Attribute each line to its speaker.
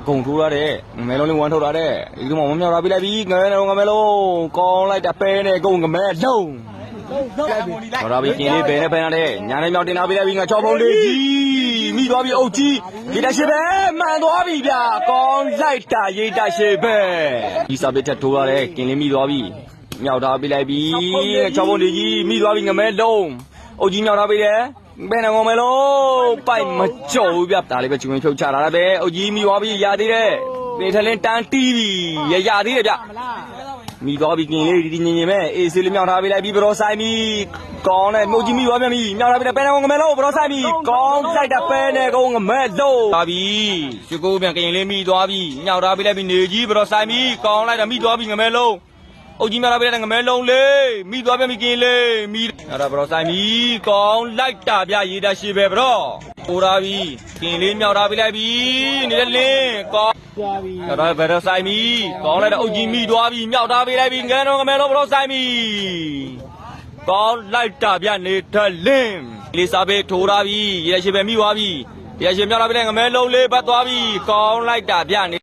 Speaker 1: ကုန်ထိုးရတဲ့မဲလုံးလေးဝမ်းထုတ်ရတဲ့ဒီမှာမမြောက်တာပြလိုက်ပြီငမဲလုံးကောင်းလိုက်တာပဲနဲ့ကုန်ငမဲလုံးဟောဒါပြီးกินလေးပဲနဲ့ပဲနဲ့ညာနဲ့မြောက်တင်လာပြလိုက်ပြီငါ6ပုံလေးကြီးမိသွားပြီအုတ်ကြီးရေတရှိပဲမှန်သွားပြီဗျာကောင်းလိုက်တာရေတရှိပဲဒီစာပစ်ထက်ထိုးရတဲ့กินလေးမိသွားပြီမြောက်ထားပြလိုက်ပြီ6ပုံလေးကြီးမိသွားပြီငမဲလုံးအုတ်ကြီးမြောက်ထားပြတယ်ဘယ်နဲ့ငမဲလုံးပိုက်မကြော်ဘူးဗျဒါလေးပဲကျွင်းဖြုတ်ချလာတာပဲအုတ်ကြီးမိသွားပြီရသေးတယ်နေထလင်းတန်းတီးပြီရသေးတယ်ဗျမိသွားပြီกินလေးဒီညင်ညင်မဲ့အေးစေးလေးမြောက်ထားပြလိုက်ပြီဘရောဆိုင်ပြီကောင်းတယ်မြုပ်ကြီးမိသွားပြန်ပြီမြောက်ထားပြလိုက်ပဲနဲ့ငမဲလုံးဘရောဆိုင်ပြီကောင်းလိုက်တာပဲနဲ့ကုန်းငမဲလုံးပါပြီရွှေကိုပြန်กินလေးမိသွားပြီမြောက်ထားပြလိုက်ပြီနေကြီးဘရောဆိုင်ပြီကောင်းလိုက်တာမိသွားပြီငမဲလုံးအုတ်ကြီးများလာပြတဲ့ငမဲလုံးလေးမိသွားပြန်ပြီกินလေးမိအဲ့ဒါဘရောဆိုင်ပြီကောင်းလိုက်တာဗျရေတရှိပဲဘရောဟိုလာပြီกินလေးမြောက်ထားပြလိုက်ပြီနေတဲ့လင်းကောင်းအဲ့ဒါဘရောဆိုင်ပြီကောင်းလိုက်တဲ့အုတ်ကြီးမိသွားပြီမြောက်ထားပြလိုက်ပြီငဲတော့ငမဲလုံးဘရောဆိုင်ပြီကောင်းလိုက်တာဗျနေတဲ့လင်းလေးစားပေးထိုးထားပြီရေတရှိပဲမိသွားပြီရေတရှိမြောက်ထားပြတဲ့ငမဲလုံးလေးပတ်သွားပြီကောင်းလိုက်တာဗျ